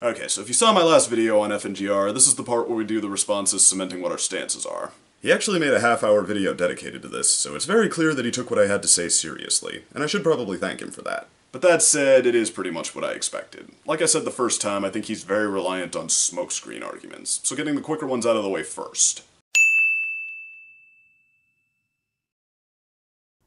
Okay, so if you saw my last video on FNGR, this is the part where we do the responses cementing what our stances are. He actually made a half-hour video dedicated to this, so it's very clear that he took what I had to say seriously, and I should probably thank him for that. But that said, it is pretty much what I expected. Like I said the first time, I think he's very reliant on smokescreen arguments, so getting the quicker ones out of the way first.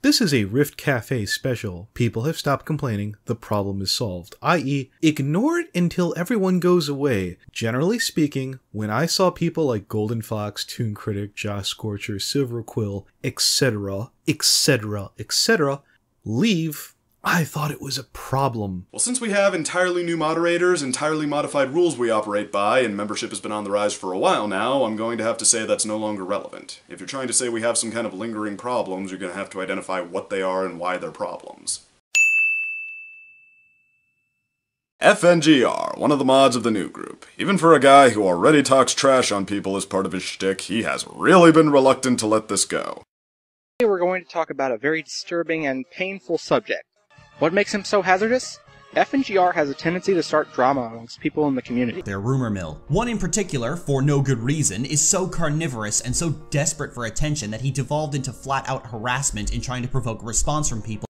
This is a Rift Cafe special. People have stopped complaining, the problem is solved, i.e., ignore it until everyone goes away. Generally speaking, when I saw people like Golden Fox, Toon Critic, Josh Scorcher, Silver Quill, etc., leave, I thought it was a problem. Well, since we have entirely new moderators, entirely modified rules we operate by, and membership has been on the rise for a while now, I'm going to have to say that's no longer relevant. If you're trying to say we have some kind of lingering problems, you're going to have to identify what they are and why they're problems. FNGR, one of the mods of the new group. Even for a guy who already talks trash on people as part of his shtick, he has really been reluctant to let this go. Today we're going to talk about a very disturbing and painful subject. What makes him so hazardous? FNGR has a tendency to start drama amongst people in the community. Their rumor mill. One in particular, for no good reason, is so carnivorous and so desperate for attention that he devolved into flat-out harassment in trying to provoke a response from people.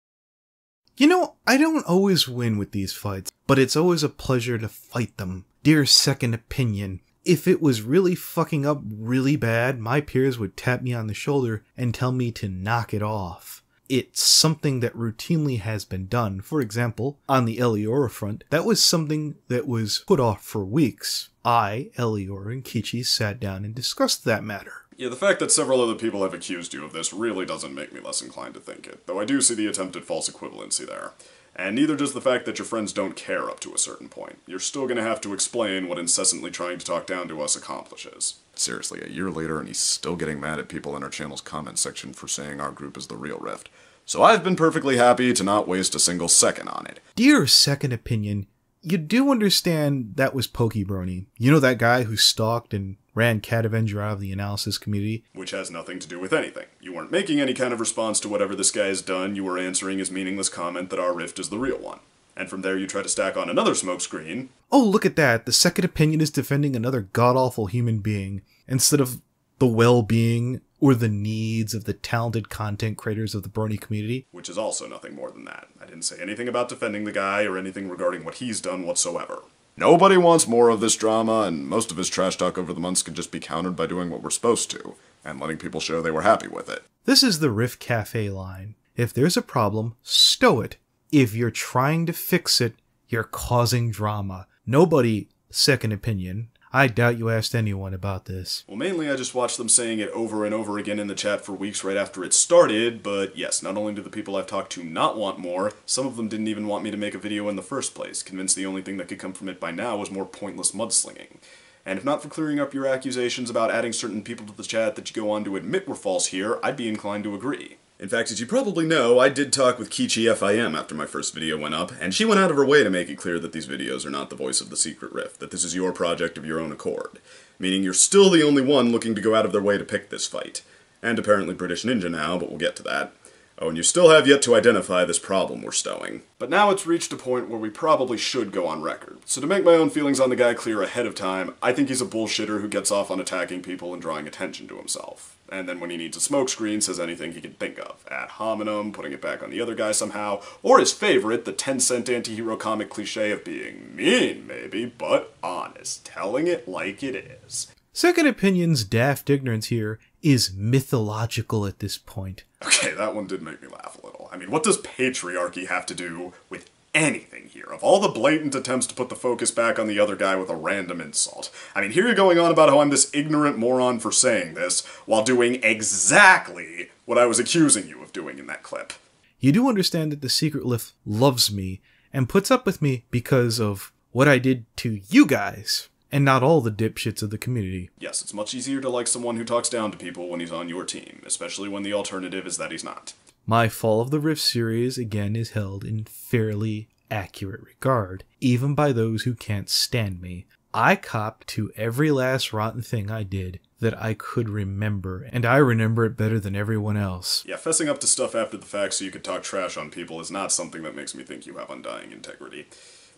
You know, I don't always win with these fights, but it's always a pleasure to fight them. Dear Second Opinion, if it was really fucking up really bad, my peers would tap me on the shoulder and tell me to knock it off. It's something that routinely has been done. For example, on the Eliora front, that was something that was put off for weeks. I, Eliora, and Kichi sat down and discussed that matter. Yeah, the fact that several other people have accused you of this really doesn't make me less inclined to think it, though I do see the attempted false equivalency there. And neither does the fact that your friends don't care up to a certain point. You're still gonna have to explain what incessantly trying to talk down to us accomplishes. Seriously, a year later and he's still getting mad at people in our channel's comment section for saying our group is the real Rift. So I've been perfectly happy to not waste a single second on it. Dear Second Opinion, you do understand that was Pokebrony. You know that guy who stalked and ran Cat Avenger out of the analysis community? Which has nothing to do with anything. You weren't making any kind of response to whatever this guy has done, you were answering his meaningless comment that our Rift is the real one. And from there you try to stack on another smokescreen. Oh, look at that, the Second Opinion is defending another god-awful human being, instead of the well-being or the needs of the talented content creators of the Brony community. Which is also nothing more than that. I didn't say anything about defending the guy or anything regarding what he's done whatsoever. Nobody wants more of this drama, and most of his trash talk over the months can just be countered by doing what we're supposed to, and letting people show they were happy with it. This is the Rift Cafe line. If there's a problem, stow it. If you're trying to fix it, you're causing drama. Nobody, Second Opinion, I doubt you asked anyone about this. Well, mainly I just watched them saying it over and over again in the chat for weeks right after it started, but yes, not only do the people I've talked to not want more, some of them didn't even want me to make a video in the first place, convinced the only thing that could come from it by now was more pointless mudslinging. And if not for clearing up your accusations about adding certain people to the chat that you go on to admit were false here, I'd be inclined to agree. In fact, as you probably know, I did talk with Kichi FIM after my first video went up, and she went out of her way to make it clear that these videos are not the voice of the Secret Rift, that this is your project of your own accord. Meaning you're still the only one looking to go out of their way to pick this fight. And apparently British Ninja now, but we'll get to that. Oh, and you still have yet to identify this problem we're stowing. But now it's reached a point where we probably should go on record. So to make my own feelings on the guy clear ahead of time, I think he's a bullshitter who gets off on attacking people and drawing attention to himself. And then when he needs a smokescreen, says anything he can think of. Ad hominem, putting it back on the other guy somehow, or his favorite, the 10-cent anti-hero comic cliche of being mean, maybe, but honest, telling it like it is. Second Opinion's daft ignorance here is mythological at this point. Okay, that one did make me laugh a little. I mean, what does patriarchy have to do with anything here? Of all the blatant attempts to put the focus back on the other guy with a random insult. I mean, here you're going on about how I'm this ignorant moron for saying this, while doing exactly what I was accusing you of doing in that clip. You do understand that the Secret Rift loves me, and puts up with me because of what I did to you guys, and not all the dipshits of the community. Yes, it's much easier to like someone who talks down to people when he's on your team, especially when the alternative is that he's not. My Fall of the Rift series, again, is held in fairly accurate regard, even by those who can't stand me. I copped to every last rotten thing I did that I could remember, and I remember it better than everyone else. Yeah, fessing up to stuff after the fact so you could talk trash on people is not something that makes me think you have undying integrity.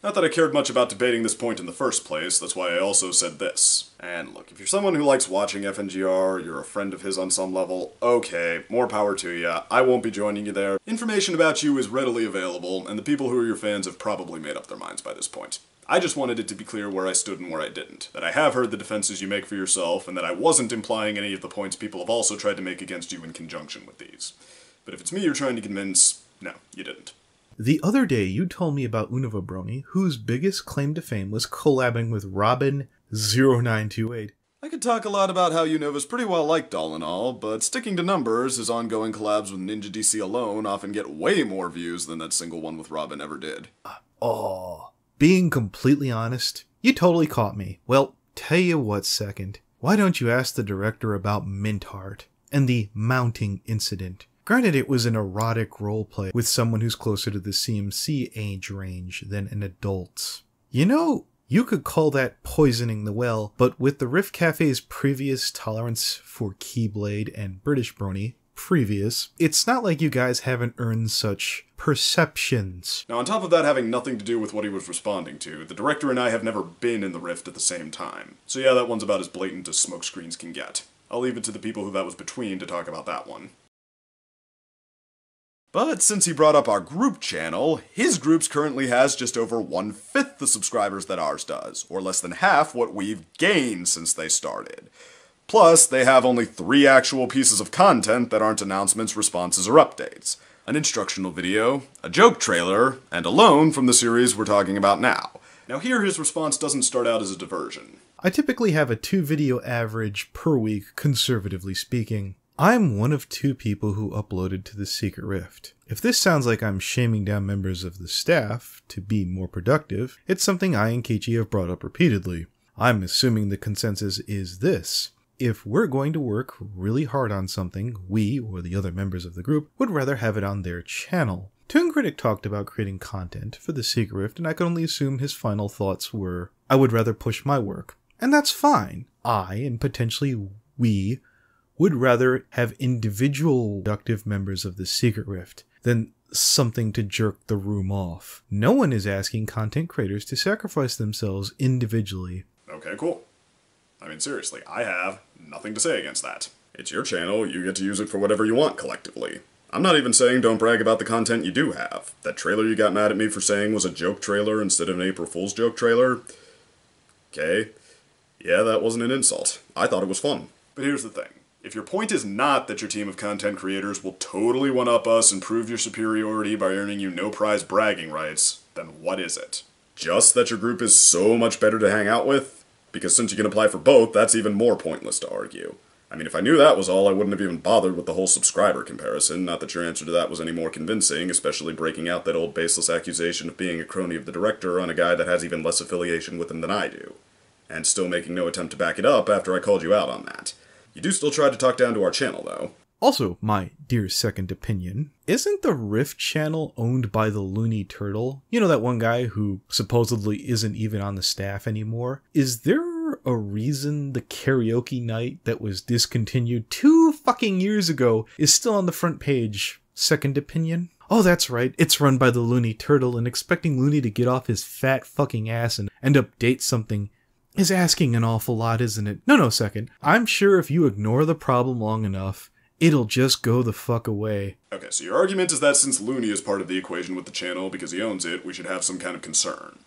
Not that I cared much about debating this point in the first place, that's why I also said this. And look, if you're someone who likes watching FNGR, you're a friend of his on some level, okay, more power to you. I won't be joining you there. Information about you is readily available, and the people who are your fans have probably made up their minds by this point. I just wanted it to be clear where I stood and where I didn't. That I have heard the defenses you make for yourself, and that I wasn't implying any of the points people have also tried to make against you in conjunction with these. But if it's me you're trying to convince, no, you didn't. The other day, you told me about Unova Brony, whose biggest claim to fame was collabing with Robin0928. I could talk a lot about how Unova's pretty well liked all in all, but sticking to numbers, his ongoing collabs with Ninja DC alone often get way more views than that single one with Robin ever did. Being completely honest, you totally caught me. Well, tell you what, Second. Why don't you ask the director about Mint Heart and the mounting incident? Granted, it was an erotic roleplay with someone who's closer to the CMC age range than an adult's. You know, you could call that poisoning the well, but with the Rift Cafe's previous tolerance for Keyblade and British Brony, it's not like you guys haven't earned such perceptions. Now, on top of that having nothing to do with what he was responding to, the director and I have never been in the Rift at the same time. So yeah, that one's about as blatant as smokescreens can get. I'll leave it to the people who that was between to talk about that one. But since he brought up our group channel, his groups currently has just over 1/5 the subscribers that ours does, or less than half what we've gained since they started. Plus, they have only 3 actual pieces of content that aren't announcements, responses, or updates. An instructional video, a joke trailer, and a loan from the series we're talking about now. Now here his response doesn't start out as a diversion. I typically have a 2 video average per week, conservatively speaking. I'm one of 2 people who uploaded to the Secret Rift. If this sounds like I'm shaming down members of the staff to be more productive, it's something I and Kichi have brought up repeatedly. I'm assuming the consensus is this. If we're going to work really hard on something, we, or the other members of the group, would rather have it on their channel. Toon Critic talked about creating content for the Secret Rift, and I can only assume his final thoughts were, I would rather push my work. And that's fine. I, and potentially we, would rather have individual productive members of the Secret Rift than something to jerk the room off. No one is asking content creators to sacrifice themselves individually. Okay, cool. I mean, seriously, I have nothing to say against that. It's your channel, you get to use it for whatever you want collectively. I'm not even saying don't brag about the content you do have. That trailer you got mad at me for saying was a joke trailer instead of an April Fool's joke trailer? Okay. Yeah, that wasn't an insult. I thought it was fun. But here's the thing. If your point is not that your team of content creators will totally one-up us and prove your superiority by earning you no-prize bragging rights, then what is it? Just that your group is so much better to hang out with? Because since you can apply for both, that's even more pointless to argue. I mean, if I knew that was all, I wouldn't have even bothered with the whole subscriber comparison, not that your answer to that was any more convincing, especially breaking out that old baseless accusation of being a crony of the director on a guy that has even less affiliation with him than I do. And still making no attempt to back it up after I called you out on that. You do still try to talk down to our channel, though. Also, my dear second opinion, isn't the Rift channel owned by the Looney Turtle? You know, that one guy who supposedly isn't even on the staff anymore? Is there a reason the karaoke night that was discontinued 2 fucking years ago is still on the front page? Second opinion? Oh, that's right, it's run by the Looney Turtle, and expecting Looney to get off his fat fucking ass and update something is asking an awful lot, isn't it? No, second. I'm sure if you ignore the problem long enough, it'll just go the fuck away. Okay, so your argument is that since Looney is part of the equation with the channel because he owns it, we should have some kind of concern.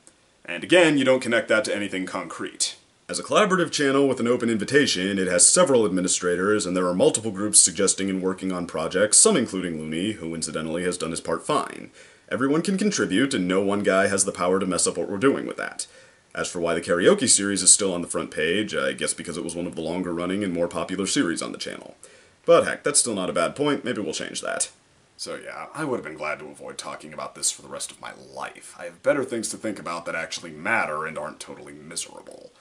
And again, you don't connect that to anything concrete. As a collaborative channel with an open invitation, it has several administrators, and there are multiple groups suggesting and working on projects, some including Looney, who incidentally has done his part fine. Everyone can contribute, and no one guy has the power to mess up what we're doing with that. As for why the karaoke series is still on the front page, I guess because it was one of the longer running and more popular series on the channel. But heck, that's still not a bad point, maybe we'll change that. So yeah, I would have been glad to avoid talking about this for the rest of my life. I have better things to think about that actually matter and aren't totally miserable.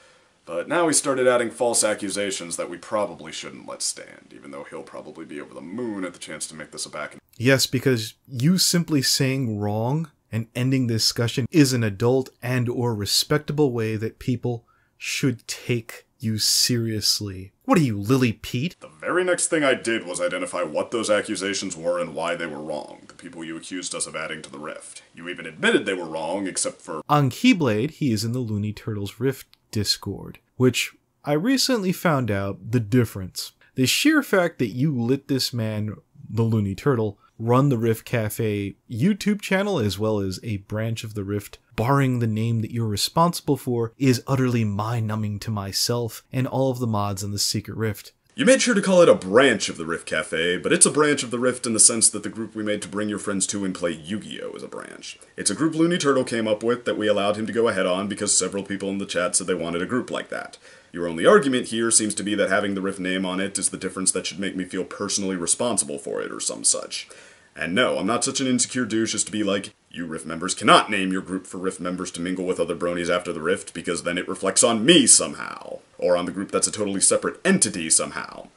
But now he started adding false accusations that we probably shouldn't let stand, even though he'll probably be over the moon at the chance to make this a back. Yes, because you simply saying wrong and ending the discussion is an adult and or respectable way that people should take You seriously? What are you, Lily Pete? The very next thing I did was identify what those accusations were and why they were wrong. The people you accused us of adding to the Rift. You even admitted they were wrong, except for... On Keyblade, he is in the Looney Turtles Rift Discord, which I recently found out the difference. The sheer fact that you let this man, the Looney Turtle, run the Rift Cafe YouTube channel as well as a branch of the Rift, barring the name that you're responsible for, is utterly mind-numbing to myself and all of the mods in the Secret Rift. You made sure to call it a branch of the Rift Cafe, but it's a branch of the Rift in the sense that the group we made to bring your friends to and play Yu-Gi-Oh! Is a branch. It's a group Looney Turtle came up with that we allowed him to go ahead on because several people in the chat said they wanted a group like that. Your only argument here seems to be that having the Rift name on it is the difference that should make me feel personally responsible for it or some such. And no, I'm not such an insecure douche as to be like, you Rift members cannot name your group for Rift members to mingle with other bronies after the Rift because then it reflects on me somehow. Or on the group that's a totally separate entity somehow.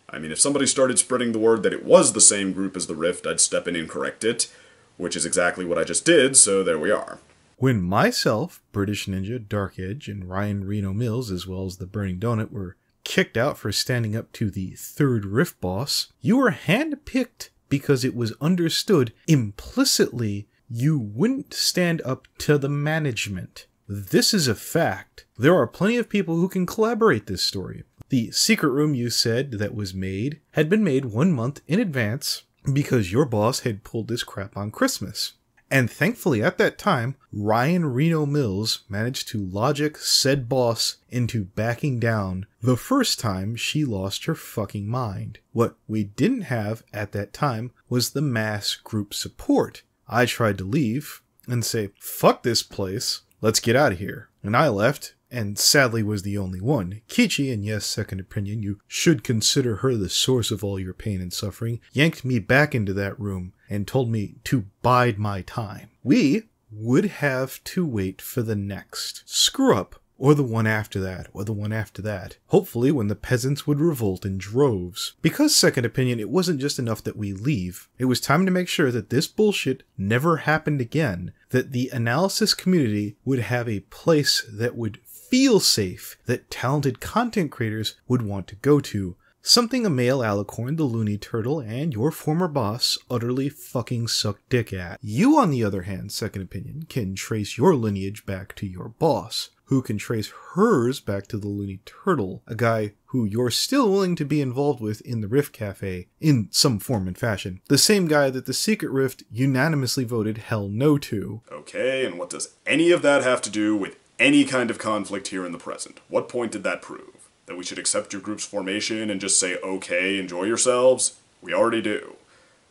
I mean, if somebody started spreading the word that it was the same group as the Rift, I'd step in and correct it, which is exactly what I just did, so there we are. When myself, British Ninja, Dark Edge, and Ryan Reno Mills, as well as the Burning Donut, were kicked out for standing up to the third Rift boss, you were handpicked because it was understood implicitly you wouldn't stand up to the management. This is a fact. There are plenty of people who can collaborate this story. The secret room you said that was made had been made 1 month in advance because your boss had pulled this crap on Christmas. And thankfully at that time, Ryan Reno Mills managed to logic said boss into backing down the first time she lost her fucking mind. What we didn't have at that time was the mass group support. I tried to leave and say, fuck this place, let's get out of here. And I left, and sadly was the only one. Kichi, and yes, second opinion, you should consider her the source of all your pain and suffering, yanked me back into that room and told me to bide my time. We would have to wait for the next screw up, or the one after that, or the one after that. Hopefully when the peasants would revolt in droves. Because second opinion, it wasn't just enough that we leave. It was time to make sure that this bullshit never happened again. That the analysis community would have a place that would feel safe, that talented content creators would want to go to. Something a male alicorn, the Looney Turtle, and your former boss utterly fucking suck dick at. You, on the other hand, second opinion, can trace your lineage back to your boss, who can trace hers back to the Looney Turtle, a guy who you're still willing to be involved with in the Rift Cafe, in some form and fashion. The same guy that the Secret Rift unanimously voted hell no to. Okay, and what does any of that have to do with any kind of conflict here in the present? What point did that prove? That we should accept your group's formation and just say, okay, enjoy yourselves? We already do.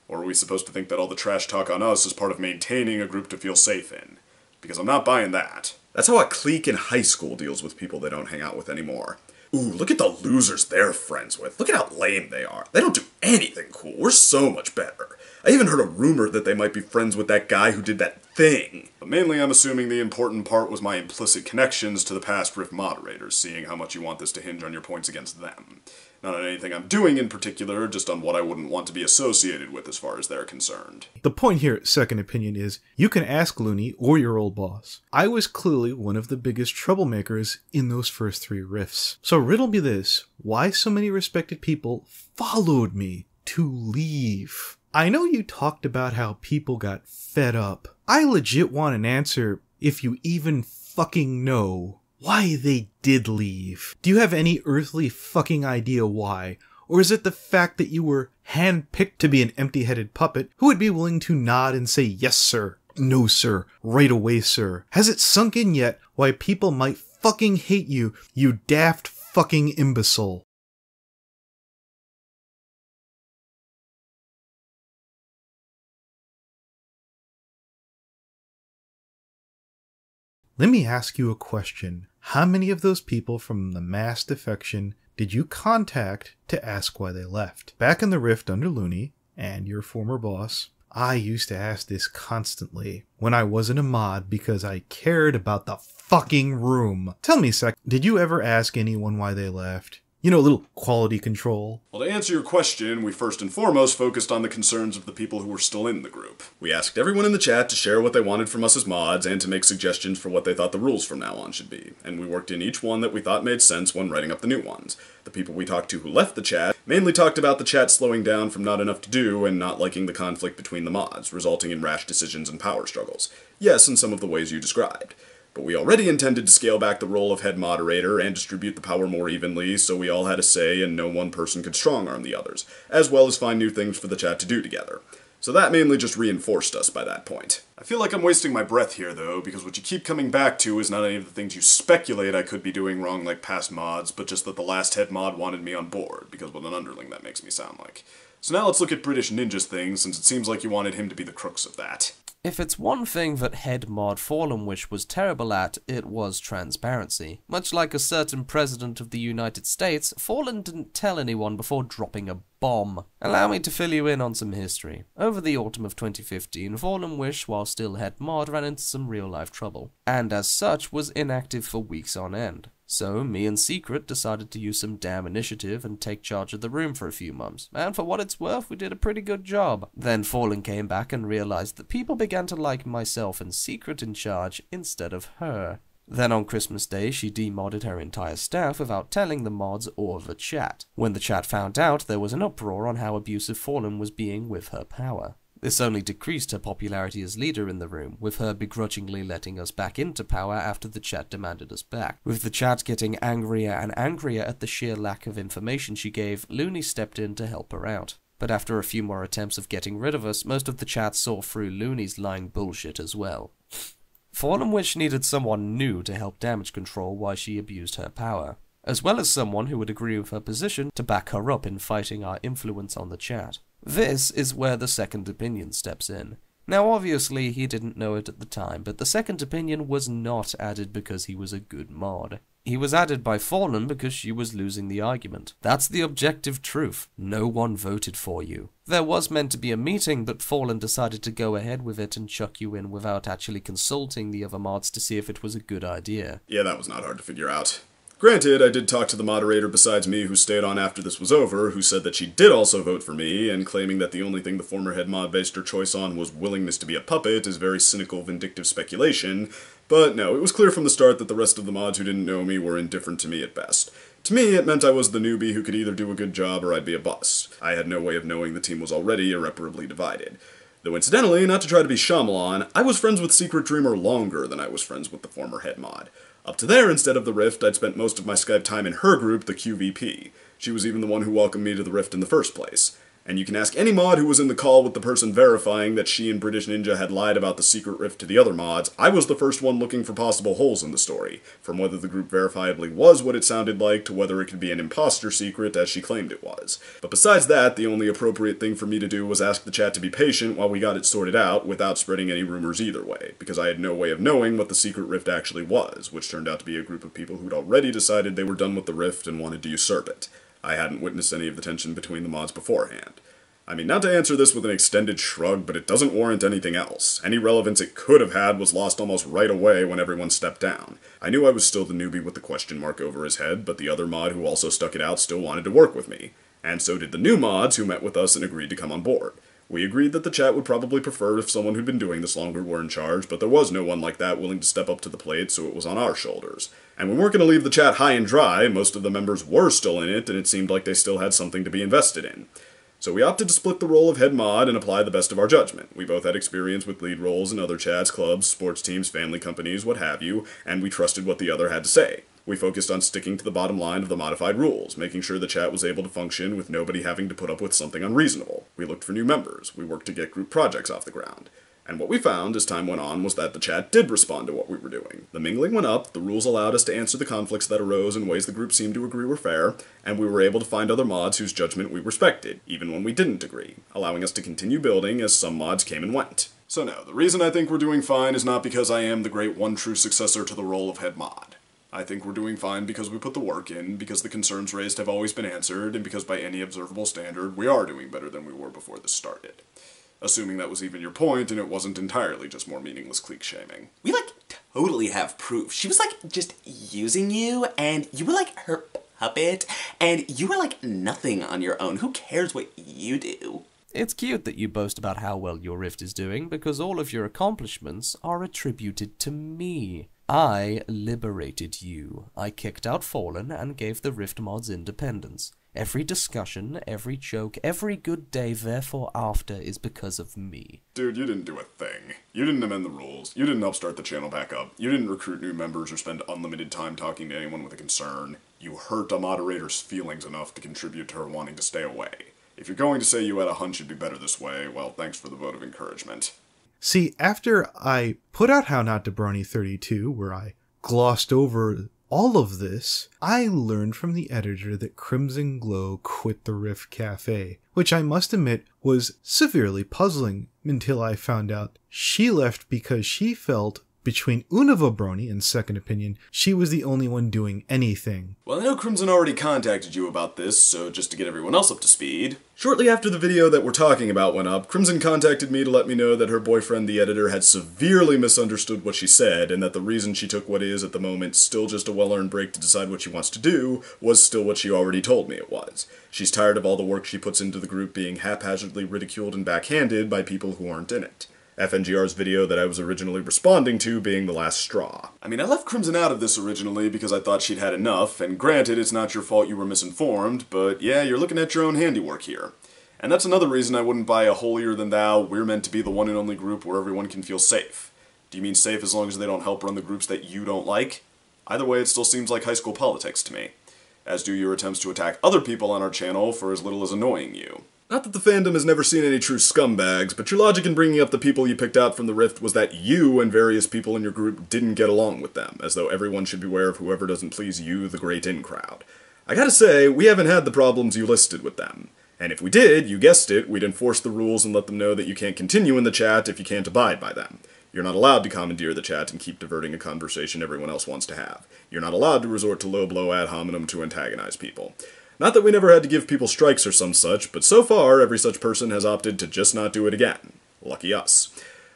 Or are we supposed to think that all the trash talk on us is part of maintaining a group to feel safe in? Because I'm not buying that. That's how a clique in high school deals with people they don't hang out with anymore. Ooh, look at the losers they're friends with. Look at how lame they are. They don't do anything cool. We're so much better. I even heard a rumor that they might be friends with that guy who did that thing. But mainly I'm assuming the important part was my implicit connections to the past Rift moderators, seeing how much you want this to hinge on your points against them. Not on anything I'm doing in particular, just on what I wouldn't want to be associated with as far as they're concerned. The point here, second opinion, is you can ask Looney or your old boss. I was clearly one of the biggest troublemakers in those first 3 rifts. So riddle me this, why so many respected people followed me to leave? I know you talked about how people got fed up. I legit want an answer if you even fucking know why they did leave. Do you have any earthly fucking idea why? Or is it the fact that you were handpicked to be an empty-headed puppet who would be willing to nod and say, yes sir, no sir, right away sir? Has it sunk in yet why people might fucking hate you, you daft fucking imbecile? Let me ask you a question. How many of those people from the mass defection did you contact to ask why they left? Back in the Rift under Looney, and your former boss, I used to ask this constantly when I wasn't a mod because I cared about the fucking room. Tell me, Sec, did you ever ask anyone why they left? You know, a little quality control. Well, to answer your question, we first and foremost focused on the concerns of the people who were still in the group. We asked everyone in the chat to share what they wanted from us as mods and to make suggestions for what they thought the rules from now on should be, and we worked in each one that we thought made sense when writing up the new ones. The people we talked to who left the chat mainly talked about the chat slowing down from not enough to do and not liking the conflict between the mods, resulting in rash decisions and power struggles. Yes, in some of the ways you described. But we already intended to scale back the role of head moderator and distribute the power more evenly, so we all had a say and no one person could strong-arm the others, as well as find new things for the chat to do together. So that mainly just reinforced us by that point. I feel like I'm wasting my breath here, though, because what you keep coming back to is not any of the things you speculate I could be doing wrong like past mods, but just that the last head mod wanted me on board, because what an underling that makes me sound like. So now let's look at British Ninja's thing, since it seems like you wanted him to be the crux of that. If it's one thing that head mod Fallen Wish was terrible at, it was transparency. Much like a certain president of the United States, Fallen didn't tell anyone before dropping a bomb. Allow me to fill you in on some history. Over the autumn of 2015, Fallen Wish, while still head mod, ran into some real-life trouble, and as such was inactive for weeks on end. So, me and Secret decided to use some damn initiative and take charge of the room for a few months, and for what it's worth, we did a pretty good job. Then Fallen came back and realized that people began to like myself and Secret in charge instead of her. Then on Christmas Day, she demodded her entire staff without telling the mods or the chat. When the chat found out, there was an uproar on how abusive Fallen was being with her power. This only decreased her popularity as leader in the room, with her begrudgingly letting us back into power after the chat demanded us back. With the chat getting angrier and angrier at the sheer lack of information she gave, Looney stepped in to help her out. But after a few more attempts of getting rid of us, most of the chat saw through Looney's lying bullshit as well. Fallen Witch needed someone new to help damage control while she abused her power, as well as someone who would agree with her position to back her up in fighting our influence on the chat. This is where the second opinion steps in. Now obviously he didn't know it at the time, but the second opinion was not added because he was a good mod. He was added by Fallen because she was losing the argument. That's the objective truth. No one voted for you. There was meant to be a meeting, but Fallen decided to go ahead with it and chuck you in without actually consulting the other mods to see if it was a good idea. Yeah, that was not hard to figure out. Granted, I did talk to the moderator besides me who stayed on after this was over, who said that she did also vote for me, and claiming that the only thing the former head mod based her choice on was willingness to be a puppet is very cynical, vindictive speculation. But no, it was clear from the start that the rest of the mods who didn't know me were indifferent to me at best. To me, it meant I was the newbie who could either do a good job or I'd be a bust. I had no way of knowing the team was already irreparably divided. Though incidentally, not to try to be Shyamalan, I was friends with Secret Dreamer longer than I was friends with the former head mod. Up to there, instead of the Rift, I'd spent most of my Skype time in her group, the QVP. She was even the one who welcomed me to the Rift in the first place. And you can ask any mod who was in the call with the person verifying that she and British Ninja had lied about the secret rift to the other mods. I was the first one looking for possible holes in the story, from whether the group verifiably was what it sounded like to whether it could be an imposter secret as she claimed it was. But besides that, the only appropriate thing for me to do was ask the chat to be patient while we got it sorted out without spreading any rumors either way, because I had no way of knowing what the secret rift actually was, which turned out to be a group of people who'd already decided they were done with the rift and wanted to usurp it. I hadn't witnessed any of the tension between the mods beforehand. I mean, not to answer this with an extended shrug, but it doesn't warrant anything else. Any relevance it could have had was lost almost right away when everyone stepped down. I knew I was still the newbie with the question mark over his head, but the other mod who also stuck it out still wanted to work with me. And so did the new mods who met with us and agreed to come on board. We agreed that the chat would probably prefer if someone who'd been doing this longer were in charge, but there was no one like that willing to step up to the plate, so it was on our shoulders. And we weren't going to leave the chat high and dry. Most of the members were still in it, and it seemed like they still had something to be invested in. So we opted to split the role of head mod and apply the best of our judgment. We both had experience with lead roles in other chats, clubs, sports teams, family companies, what have you, and we trusted what the other had to say. We focused on sticking to the bottom line of the modified rules, making sure the chat was able to function with nobody having to put up with something unreasonable. We looked for new members. We worked to get group projects off the ground. And what we found as time went on was that the chat did respond to what we were doing. The mingling went up, the rules allowed us to answer the conflicts that arose in ways the group seemed to agree were fair, and we were able to find other mods whose judgment we respected, even when we didn't agree, allowing us to continue building as some mods came and went. So no, the reason I think we're doing fine is not because I am the great one true successor to the role of head mod. I think we're doing fine because we put the work in, because the concerns raised have always been answered, and because by any observable standard, we are doing better than we were before this started. Assuming that was even your point, and it wasn't entirely just more meaningless clique shaming. We, totally have proof. She was, just using you, and you were, her puppet, and you are like nothing on your own. Who cares what you do? It's cute that you boast about how well your Rift is doing, because all of your accomplishments are attributed to me. I liberated you. I kicked out Fallen and gave the Rift mods independence. Every discussion, every joke, every good day therefore after is because of me. Dude, you didn't do a thing. You didn't amend the rules. You didn't help start the channel back up. You didn't recruit new members or spend unlimited time talking to anyone with a concern. You hurt a moderator's feelings enough to contribute to her wanting to stay away. If you're going to say you had a hunch it'd be better this way, well, thanks for the vote of encouragement. See, after I put out How Not to Brony 32, where I glossed over all of this, I learned from the editor that Crimson Glow quit the Rift Cafe, which I must admit was severely puzzling until I found out she left because she felt, between Unova Brony and Second Opinion, she was the only one doing anything. Well, I know Crimson already contacted you about this, so just to get everyone else up to speed. Shortly after the video that we're talking about went up, Crimson contacted me to let me know that her boyfriend, the editor, had severely misunderstood what she said, and that the reason she took what is, at the moment, still just a well-earned break to decide what she wants to do, was still what she already told me it was. She's tired of all the work she puts into the group being haphazardly ridiculed and backhanded by people who aren't in it. FNGR's video that I was originally responding to being the last straw. I mean, I left Crimson out of this originally because I thought she'd had enough, and granted, it's not your fault you were misinformed, but yeah, you're looking at your own handiwork here. And that's another reason I wouldn't buy a holier-than-thou, we're meant to be the one and only group where everyone can feel safe. Do you mean safe as long as they don't help run the groups that you don't like? Either way, it still seems like high school politics to me. As do your attempts to attack other people on our channel for as little as annoying you. Not that the fandom has never seen any true scumbags, but your logic in bringing up the people you picked out from the Rift was that you and various people in your group didn't get along with them, as though everyone should beware of whoever doesn't please you, the great in-crowd. I gotta say, we haven't had the problems you listed with them. And if we did, you guessed it, we'd enforce the rules and let them know that you can't continue in the chat if you can't abide by them. You're not allowed to commandeer the chat and keep diverting a conversation everyone else wants to have. You're not allowed to resort to low blow ad hominem to antagonize people. Not that we never had to give people strikes or some such, but so far, every such person has opted to just not do it again. Lucky us.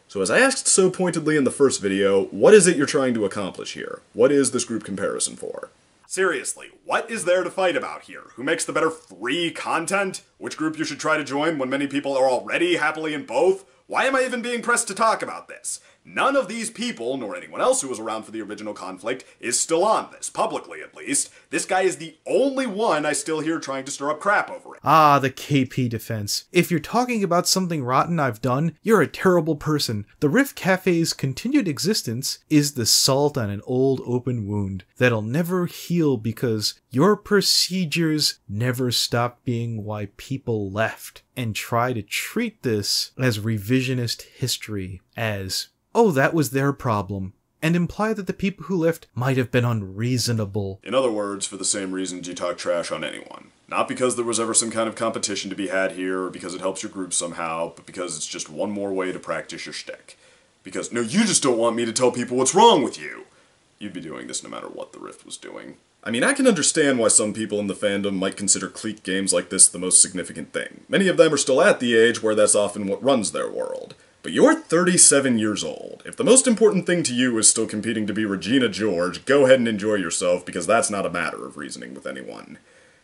So as I asked so pointedly in the first video, what is it you're trying to accomplish here? What is this group comparison for? Seriously, what is there to fight about here? Who makes the better free content? Which group you should try to join when many people are already happily in both? Why am I even being pressed to talk about this? None of these people, nor anyone else who was around for the original conflict, is still on this, publicly at least. This guy is the only one I still hear trying to stir up crap over it. Ah, the KP defense. If you're talking about something rotten I've done, you're a terrible person. The Rift Cafe's continued existence is the salt on an old open wound that'll never heal because your procedures never stopped being why people left, and try to treat this as revisionist history, as, oh, that was their problem, and imply that the people who left might have been unreasonable. In other words, for the same reasons you talk trash on anyone. Not because there was ever some kind of competition to be had here, or because it helps your group somehow, but because it's just one more way to practice your shtick. Because, no, you just don't want me to tell people what's wrong with you! You'd be doing this no matter what the Rift was doing. I mean, I can understand why some people in the fandom might consider clique games like this the most significant thing. Many of them are still at the age where that's often what runs their world. But you're 37 years old. If the most important thing to you is still competing to be Regina George, go ahead and enjoy yourself, because that's not a matter of reasoning with anyone.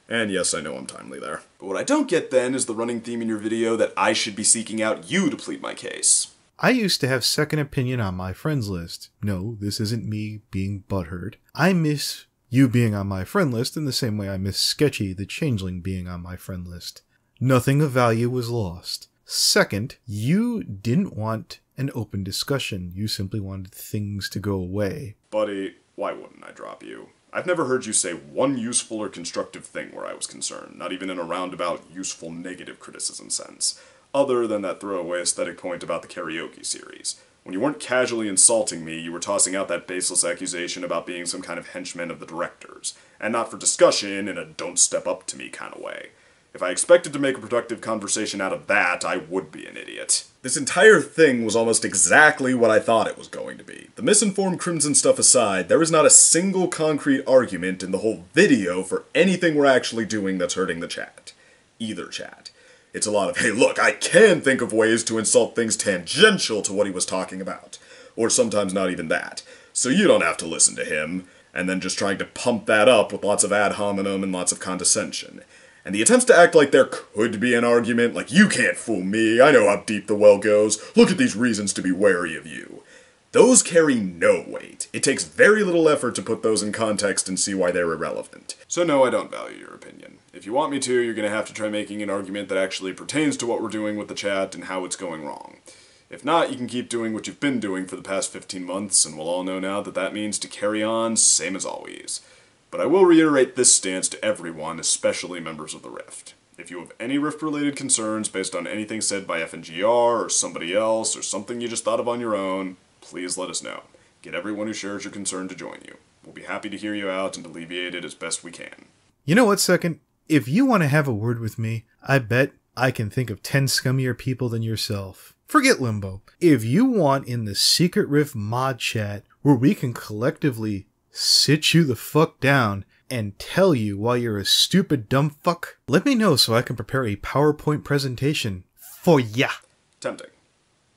And yes, I know I'm timely there. But what I don't get then is the running theme in your video that I should be seeking out you to plead my case. I used to have Second Opinion on my friends list. No, this isn't me being butthurt. I miss you being on my friend list in the same way I miss Sketchy the Changeling being on my friend list. Nothing of value was lost. Second, you didn't want an open discussion. You simply wanted things to go away. Buddy, why wouldn't I drop you? I've never heard you say one useful or constructive thing where I was concerned, not even in a roundabout, useful negative criticism sense, other than that throwaway aesthetic point about the karaoke series. When you weren't casually insulting me, you were tossing out that baseless accusation about being some kind of henchman of the directors, and not for discussion in a don't step up to me kind of way. If I expected to make a productive conversation out of that, I would be an idiot. This entire thing was almost exactly what I thought it was going to be. The misinformed Crimson stuff aside, there is not a single concrete argument in the whole video for anything we're actually doing that's hurting the chat. Either chat. It's a lot of, hey look, I can think of ways to insult things tangential to what he was talking about. Or sometimes not even that. So you don't have to listen to him. and then just trying to pump that up with lots of ad hominem and lots of condescension. And the attempts to act like there could be an argument, like, you can't fool me, I know how deep the well goes, look at these reasons to be wary of you. Those carry no weight. It takes very little effort to put those in context and see why they're irrelevant. So no, I don't value your opinion. If you want me to, you're gonna have to try making an argument that actually pertains to what we're doing with the chat and how it's going wrong. If not, you can keep doing what you've been doing for the past 15 months, and we'll all know now that that means to carry on, same as always. But I will reiterate this stance to everyone, especially members of the Rift. If you have any Rift-related concerns based on anything said by FNGR or somebody else, or something you just thought of on your own, please let us know. Get everyone who shares your concern to join you. We'll be happy to hear you out and alleviate it as best we can. You know what, Second? If you want to have a word with me, I bet I can think of 10 scummier people than yourself. Forget Limbo. If you want in the Secret Rift mod chat, where we can collectively sit you the fuck down and tell you why you're a stupid dumb fuck, let me know so I can prepare a PowerPoint presentation for ya. Tempting.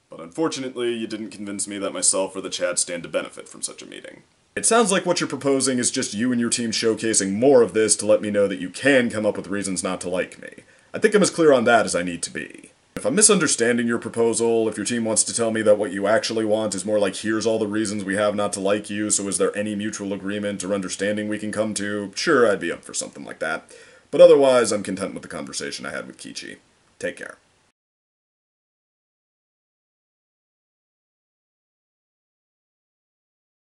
But unfortunately, you didn't convince me that myself or the chat stand to benefit from such a meeting. It sounds like what you're proposing is just you and your team showcasing more of this to let me know that you can come up with reasons not to like me. I think I'm as clear on that as I need to be. If I'm misunderstanding your proposal, if your team wants to tell me that what you actually want is more like, here's all the reasons we have not to like you, so is there any mutual agreement or understanding we can come to, sure, I'd be up for something like that. But otherwise, I'm content with the conversation I had with Kichi. Take care.